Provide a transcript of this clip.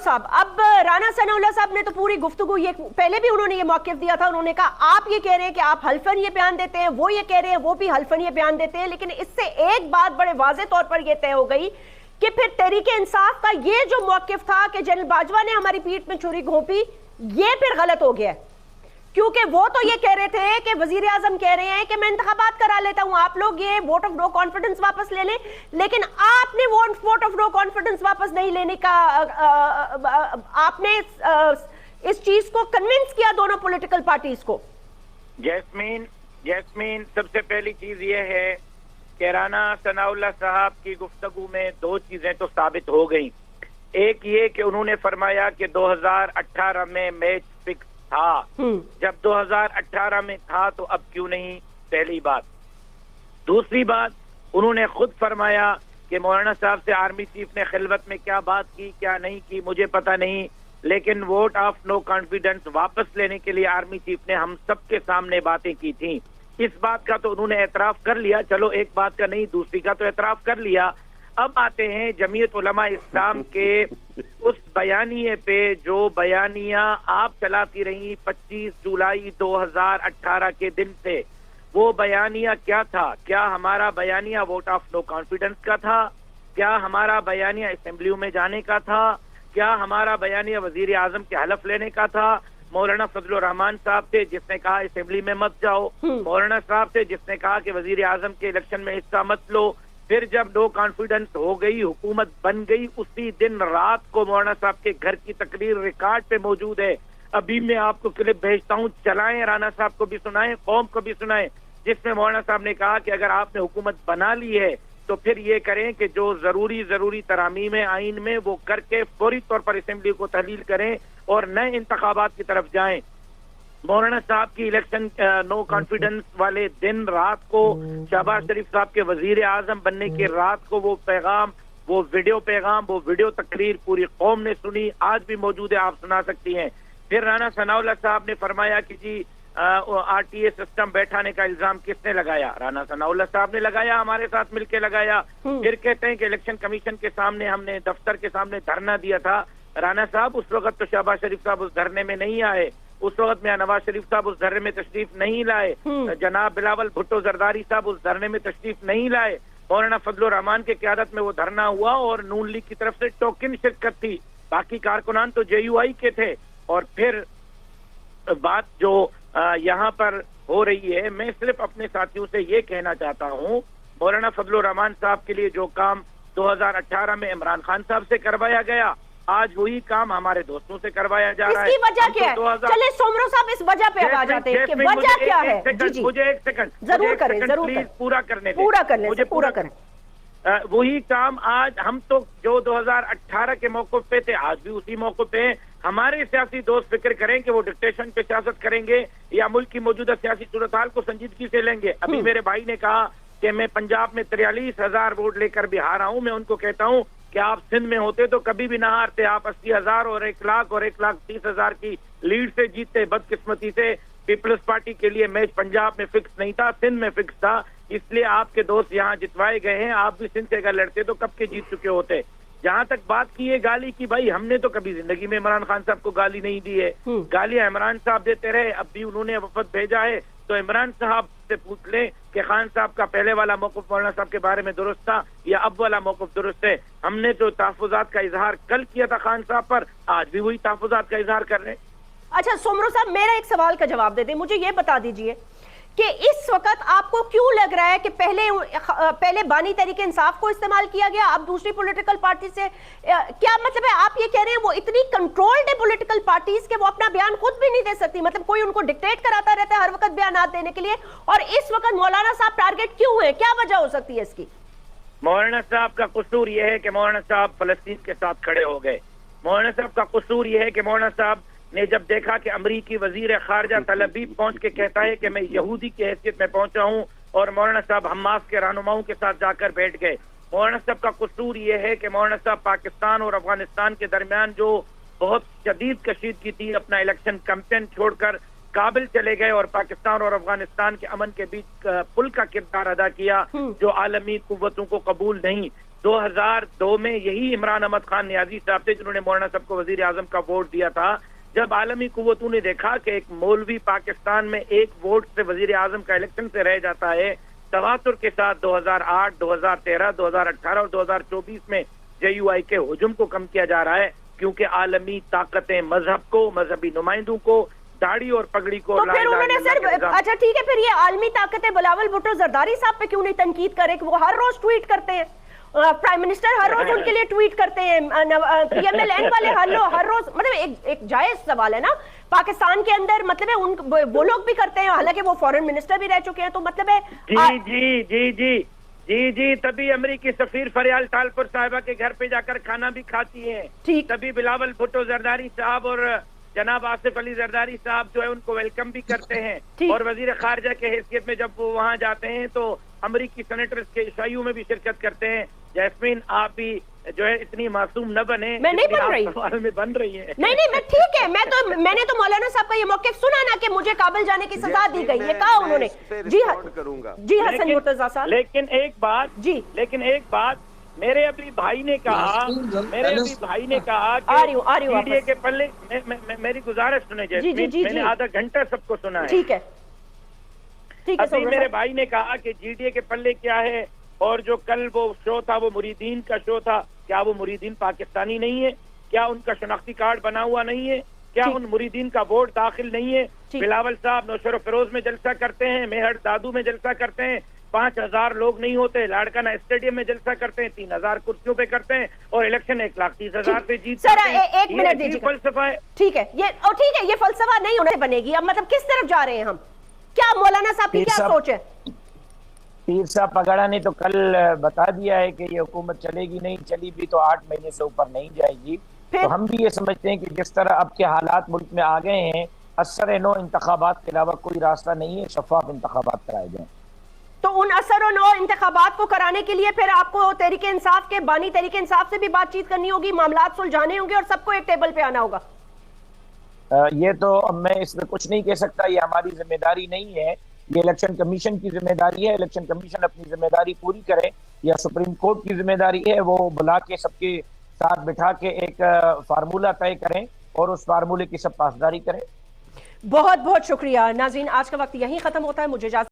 साहब, अब राना सनाउल्लाह साहब ने तो पूरी गुफ्तगू ये पहले भी उन्होंने ये मौक़िफ़ दिया था, उन्होंने कहा आप ये कह रहे हैं कि आप हल्फन ये बयान देते हैं, वो ये कह रहे हैं वो भी हल्फन ये बयान देते हैं, लेकिन इससे एक बात बड़े वाज़े तौर पर यह तय हो गई कि फिर तहरीक इंसाफ का ये जो मौक़िफ़ था कि जनरल बाजवा ने हमारी पीठ में छुरी घोंपी, ये फिर गलत हो गया, क्योंकि वो तो ये कह रहे थे कि वजीर आजम कह रहे हैं कि मैं इंतखाबात करा लेता हूं, आप लोग ये वोट ऑफ नो कॉन्फिडेंस वापस ले लें, लेकिन आपने वोट ऑफ नो कॉन्फिडेंस वापस नहीं लेने का आपने इस चीज को कन्विंस किया दोनों पॉलिटिकल पार्टीज को। जैस्मीन, सबसे पहली चीज ये है कि राना सनाउल्लाह साहब की गुफ्तगू में दो चीजें तो साबित हो गई। एक ये कि उन्होंने फरमाया कि 2018 में मैच फिक्स था, जब 2018 में था तो अब क्यों नहीं, पहली बात। दूसरी बात, उन्होंने खुद फरमाया कि मौलाना साहब से आर्मी चीफ ने खिलवत में क्या बात की क्या नहीं की मुझे पता नहीं, लेकिन वोट ऑफ नो कॉन्फिडेंस वापस लेने के लिए आर्मी चीफ ने हम सबके सामने बातें की थी। इस बात का तो उन्होंने एतराफ कर लिया, चलो एक बात का नहीं दूसरी का तो एतराफ कर लिया। अब आते हैं जमीयत उलमा इस्लाम के उस बयानिए पे जो बयानिया आप चलाती रही 25 जुलाई 2018 के दिन से। वो बयानिया क्या था? क्या हमारा बयानिया वोट ऑफ नो कॉन्फिडेंस का था? क्या हमारा बयानिया असेंबली में जाने का था? क्या हमारा बयानिया वजीर आजम के हलफ लेने का था? मौलाना फजलुर रहमान साहब थे जिसने कहा असेंबली में मत जाओ, मौलाना साहब थे जिसने कहा कि वजीर आजम के इलेक्शन में हिस्सा मत लो। फिर जब नो कॉन्फिडेंस हो गई, हुकूमत बन गई, उसी दिन रात को मौलाना साहब के घर की तकरीर रिकॉर्ड पे मौजूद है। अभी मैं आपको क्लिप भेजता हूँ, चलाएं, राना साहब को भी सुनाएं, कौम को भी सुनाएं, जिसमें मौलाना साहब ने कहा कि अगर आपने हुकूमत बना ली है तो फिर ये करें कि जो जरूरी तरामीम आइन में वो करके फौरी तौर पर असेंबली को तहलील करें और नए इंतखाबात की तरफ जाएं। मौलाना साहब की इलेक्शन नो कॉन्फिडेंस वाले दिन रात को शहबाज शरीफ साहब के वजीर आजम बनने की रात को वो पैगाम, वो वीडियो तकरीर पूरी कौम ने सुनी, आज भी मौजूद है, आप सुना सकती हैं। फिर राना सनाउल्लाह साहब ने फरमाया कि जी आरटीए सिस्टम बैठाने का इल्जाम किसने लगाया? राना सनाउल्लाह साहब ने लगाया, हमारे साथ मिलकर लगाया। फिर कहते हैं कि इलेक्शन कमीशन के सामने हमने दफ्तर के सामने धरना दिया था। राना साहब उस वक्त तो शहबाज शरीफ साहब उस धरने में नहीं आए, उस वक्त में नवाज शरीफ साहब उस धरने में तशरीफ नहीं लाए, जनाब बिलावल भुट्टो जरदारी साहब उस धरने में तशरीफ नहीं लाए। मौलाना फजलुर रहमान के क़यादत में वो धरना हुआ और नून लीग की तरफ से टोकन शिरकत थी, बाकी कारकुनान तो JUI के थे। और फिर बात जो यहाँ पर हो रही है, मैं सिर्फ अपने साथियों से ये कहना चाहता हूँ, मौलाना फजलुर रहमान साहब के लिए जो काम 2018 में इमरान खान साहब से करवाया गया, आज वही काम हमारे दोस्तों से करवाया जा रहा है। इसकी वजह क्या है? चलिए सोमरो साहब इस वजह पे आ जाते हैं कि वजह क्या है। मुझे एक सेकंड जरूर करें, प्लीज पूरा करने दें, मुझे पूरा करें। वही काम आज हम तो जो 2018 के मौके पे थे आज भी उसी मौके पे हमारे सियासी दोस्त फिक्र करें कि वो डिक्टेशन पे सियासत करेंगे या मुल्क की मौजूदा सियासी सूरत हाल को संजीदगी से लेंगे। अभी मेरे भाई ने कहा कि मैं पंजाब में 43,000 वोट लेकर बिहार आऊं, मैं उनको कहता हूं कि आप सिंध में होते तो कभी भी ना हारते, आप 80,000 और 1 लाख और 1,30,000 की लीड से जीतते। बदकिस्मती से पीपल्स पार्टी के लिए मैच पंजाब में फिक्स नहीं था, सिंध में फिक्स था, इसलिए आपके दोस्त यहाँ जितवाए गए हैं। आप भी सिंध से अगर लड़ते तो कब के जीत चुके होते। जहां तक बात की है गाली की, भाई हमने तो कभी जिंदगी में इमरान खान साहब को गाली नहीं दी है, गालियां इमरान साहब देते रहे। अब भी उन्होंने वफद भेजा है तो इमरान साहब से पूछ लें कि खान साहब का पहले वाला मौक़िफ़ मौलाना साहब के बारे में दुरुस्त था या अब वाला मौक़िफ़ दुरुस्त है। हमने जो तहफ़्फ़ुज़ात का इजहार कल किया था खान साहब पर, आज भी वही तहफ़्फ़ुज़ात का इजहार कर रहे हैं। अच्छा सोमरो साहब, मेरा एक सवाल का जवाब दे दें, मुझे ये बता दीजिए कि इस वक्त आपको क्यों लग रहा है कि पहले बानी तहरीक इंसाफ को इस्तेमाल किया गया, अब दूसरी पॉलिटिकल पार्टी से क्या मतलब है? आप ये कह रहे हैं वो इतनी कंट्रोल्ड है पॉलिटिकल पार्टीज के वो अपना बयान खुद भी नहीं दे सकती, मतलब कोई उनको डिक्टेट कराता रहता है हर वक्त बयान देने के लिए, और इस वक्त मौलाना साहब टारगेट क्यों है? क्या वजह हो सकती है इसकी? मौलाना साहब का कसूर यह है कि मौलाना साहब फलस्तीन के साथ खड़े हो गए। मौलाना साहब का कसूर यह है कि मौलाना साहब ने जब देखा कि अमरीकी वजीर खारजा तल अबीब पहुंच के कहता है कि मैं यहूदी की हैसियत में पहुंचा हूं, और मौलाना साहब हमास के रहनुमाओं के साथ जाकर बैठ गए। मौलाना साहब का कसूर यह है कि मौलाना साहब पाकिस्तान और अफगानिस्तान के दरमियान जो बहुत शदीद कशीदगी थी, अपना इलेक्शन कैंपेन छोड़कर काबिल चले गए और पाकिस्तान और अफगानिस्तान के अमन के बीच पुल का किरदार अदा किया जो आलमी कुव्वतों को कबूल नहीं। 2002 में यही इमरान अहमद खान नियाजी साहब थे जिन्होंने मौलाना साहब को वजीर आजम का वोट दिया था। जब आलमी कुव्वतों ने देखा कि एक मौलवी पाकिस्तान में एक वोट से वजीर आजम का इलेक्शन से रह जाता है, तवातुर के साथ 2008, 2013, 2018 और 2024 में JUI के हुजूम को कम किया जा रहा है, क्योंकि आलमी ताकतें मजहब को, मजहबी नुमाइंदों को, दाढ़ी और पगड़ी को, तो फिर उन्होंने सर, अच्छा ठीक है, फिर ये आलमी ताकतें बिलावल भुट्टो जरदारी साहब पे क्यों नहीं तनकीद करे कि वो हर रोज ट्वीट करते हैं, प्राइम मिनिस्टर हर रोज उनके लिए ट्वीट करते हैं, PMLN वाले हर रोज, मतलब एक जायज सवाल है ना, पाकिस्तान के अंदर मतलब है वो लोग भी करते हैं, हालांकि वो फॉरेन मिनिस्टर भी रह चुके हैं, तो मतलब है जी तभी अमेरिकी सफीर फरियाल तालपुर साहिबा के घर पे जाकर खाना भी खाती हैं, तभी बिलावल भुट्टो जरदारी साहब और जनाब आसिफ अली जरदारी साहब जो है उनको वेलकम भी करते हैं, और वजीर खारजा के हैसियत में जब वो वहाँ जाते हैं तो अमेरिकी सेनेटर्स के इशाइयों में भी शिरकत करते हैं। जैस्मीन, आप भी जो है इतनी मासूम न बने, मैं नहीं बन रही, सवाल में बन रही है। नहीं मैं ठीक है, मैंने तो मौलाना साहब का ये मौक़िफ़ सुना ना कि मुझे काबिल जाने की सजा दी गई, ये कहा उन्होंने। जी हसन मुर्तजा साहब, लेकिन एक बात मेरे अभी भाई ने कहा GDA के पल्ले, मेरी गुजारिश सुने, जैसे मैंने आधा घंटा सबको सुना है, ठीक है अभी मेरे भाई ने कहा कि GDA के पल्ले क्या है, और जो कल वो शो था वो मुरीदीन का शो था, क्या वो मुरीदीन पाकिस्तानी नहीं है? क्या उनका शनाख्ती कार्ड बना हुआ नहीं है? क्या उन मुरीदीन का वोट दाखिल नहीं है? बिलावल साहब नौशर फिरोज में जलसा करते हैं, मेहर दादू में जलसा करते हैं, 5000 लोग नहीं होते, लाड़काना स्टेडियम में जलसा करते हैं, 3000 कुर्सियों पे करते हैं, और इलेक्शन 1,30,000 पे जीत सकते हैं। एक मिनट दीजिए, फलसफा है, ठीक है, ये फलसफा नहीं होने बनेगी। अब मतलब किस तरफ जा रहे हैं हम, क्या मौलाना साहब की क्या सोच है? पीर साहब पगड़ा ने तो कल बता दिया है कि ये हुकूमत चलेगी नहीं, चली भी तो 8 महीने से ऊपर नहीं जाएगी। तो हम भी ये समझते हैं कि जिस तरह अब के हालात मुल्क में आ गए हैं, असर नो इंतखाबात के अलावा कोई रास्ता नहीं है, शफाफ इंतखाबात कराए जाएं। तो उन असर और नो इंतखाबात को कराने के लिए फिर आपको तहरीक इंसाफ के बानी तहरीक इंसाफ से भी बातचीत करनी होगी, मामलात सुलझाने होंगे और सबको एक टेबल पे आना होगा। ये तो मैं इसमें कुछ नहीं कह सकता, ये हमारी जिम्मेदारी नहीं है, ये इलेक्शन कमीशन की जिम्मेदारी है। इलेक्शन कमीशन अपनी जिम्मेदारी पूरी करे, या सुप्रीम कोर्ट की जिम्मेदारी है वो बुला के सबके साथ बिठा के एक फार्मूला तय करें और उस फार्मूले की सब पासदारी करें। बहुत बहुत शुक्रिया नाज़रीन, आज का वक्त यहीं खत्म होता है, मुझे इजाज़त